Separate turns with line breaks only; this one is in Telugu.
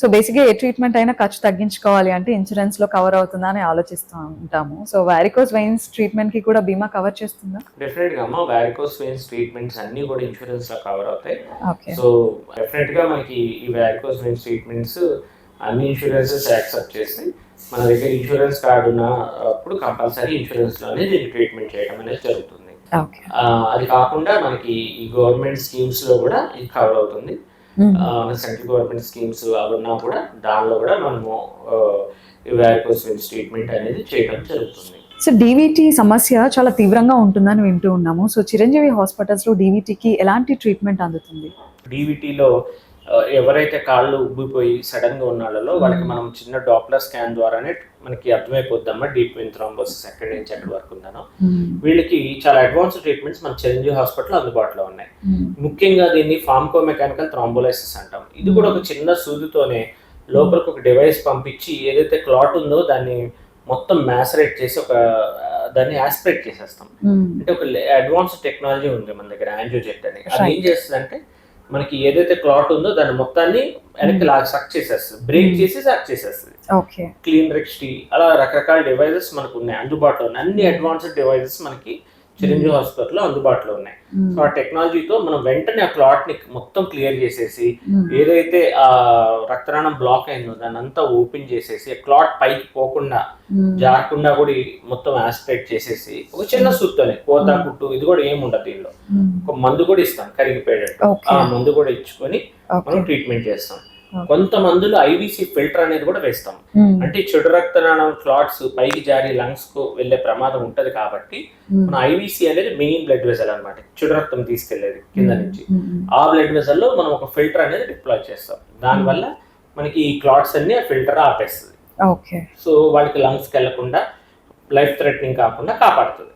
సో బేసిక్గా ఏ ట్రీట్మెంట్ అయినా ఖర్చు తగ్గించుకోవాలి అంటే ఇన్సూరెన్స్ లో కవర్ అవుతుందా అని ఆలోచిస్తూ ఉంటాము. సో వారికోస్ వెయిన్స్ ట్రీట్మెంట్ కి కూడా బీమా కవర్ చేస్తుందా?
డెఫినెట్ గా అమ్మా, వారికోస్ వెయిన్స్ ట్రీట్మెంట్స్ అన్ని కూడా ఇన్సూరెన్స్ లో కవర్ అవుతాయి.
ఓకే.
సో డెఫినెట్ గా మనకి ఈ వారికోస్ వెయిన్స్ ట్రీట్మెంట్స్ అన్ని ఇన్సూరెన్సెస్ యాక్సెప్ట్ చేసి మన దగ్గర ఇన్సూరెన్స్ కార్డు ఉన్నప్పుడు కంపల్సరీ ఇన్సూరెన్స్ లోనే దీన్ని ట్రీట్మెంట్ చేయడం అనేది జరుగుతుంది. అది కాకుండా మనకి ఈ గవర్నమెంట్ స్కీమ్స్ లో కూడా ఇది కవర్ అవుతుంది. సెంట్రల్ గవర్నమెంట్ స్కీమ్స్ అవి ఉన్నా కూడా దానిలో కూడా మనము వారికోస్ వెయిన్స్ ట్రీట్మెంట్ అనేది చేయడం జరుగుతుంది.
సో డీవీటీ సమస్య చాలా తీవ్రంగా ఉంటుందని వింటూ ఉన్నాము. సో చిరంజీవి హాస్పిటల్స్ లో డీవీటీకి ఎలాంటి ట్రీట్మెంట్ అందుతుంది?
డీవీటీలో ఎవరైతే కాళ్ళు ఉబ్బిపోయి సడన్ గా ఉన్న వాళ్ళలో వాళ్ళకి మనం చిన్న డాప్లర్ స్కాన్ ద్వారానే మనకి అర్థమైపోద్దమ్మా డీప్ వెయిన్ థ్రోంబోసిస్ ఎక్కడి నుంచి ఎక్కడి వరకు ఉందనో. వీళ్ళకి చాలా అడ్వాన్స్ ట్రీట్మెంట్స్ మన చిరంజీవి హాస్పిటల్ అందుబాటులో ఉన్నాయి. ముఖ్యంగా దీన్ని ఫార్మకో మెకానికల్ థ్రోంబోలైసిస్ అంటాం. ఇది కూడా ఒక చిన్న సూదితోనే లోపలికి ఒక డివైస్ పంపించి ఏదైతే క్లాట్ ఉందో దాన్ని మొత్తం మ్యాసరేట్ చేసి దాన్ని ఆస్పిరేట్ చేసేస్తాం. అంటే ఒక అడ్వాన్స్ టెక్నాలజీ ఉంది మన దగ్గర, యాంజియోజెట్ అని. అది ఏం చేస్తుందంటే మనకి ఏదైతే క్లాట్ ఉందో దాన్ని మొత్తాన్ని వెనక్కి సక్ చేసేస్తుంది, బ్రేక్ చేసి సక్ చేసేస్తుంది. క్లీన్ రెక్స్టీ అలా రకరకాల డివైజెస్ మనకు ఉన్నాయి అందుబాటులో ఉన్నాయి. అన్ని అడ్వాన్స్డ్ డివైజెస్ మనకి చిరంజీవి హాస్పిటల్లో అందుబాటులో ఉన్నాయి. సో ఆ టెక్నాలజీతో మనం వెంటనే ఆ క్లాట్ ని మొత్తం క్లియర్ చేసేసి ఏదైతే ఆ రక్తనాళం బ్లాక్ అయిందో దాన్ని అంతా ఓపెన్ చేసేసి క్లాట్ పైకి పోకుండా జారకుండా కూడా మొత్తం ఆస్పిరేట్ చేసేసి ఒక చిన్న సూత్తోనే కోత కుట్టు ఇది కూడా ఏమి ఉండదు. దీనిలో ఒక మందు కూడా ఇస్తాం కరిగిపోయేటట్టు. ఆ మందు కూడా ఇచ్చుకొని మనం ట్రీట్మెంట్ చేస్తాం. కొంతమందిలో ఐవీసీ ఫిల్టర్ అనేది కూడా వేస్తాం. అంటే చెడు రక్తనాళం క్లాట్స్ పైకి జారి లంగ్స్ కు వెళ్లే ప్రమాదం ఉంటది కాబట్టి మన ఐవీసీ అనేది మెయిన్ బ్లడ్ వెసల్ అనమాట, చెడు రక్తం తీసుకెళ్లేది కింద నుంచి. ఆ బ్లడ్ వెసల్ లో మనం ఒక ఫిల్టర్ అనేది డిప్లాయ్ చేస్తాం. దానివల్ల మనకి ఈ క్లాట్స్ అన్ని ఆ ఫిల్టర్ ఆపేస్తుంది. సో వాళ్ళకి లంగ్స్ కి వెళ్లకుండా లైఫ్ థ్రెటనింగ్ కాకుండా కాపాడుతుంది.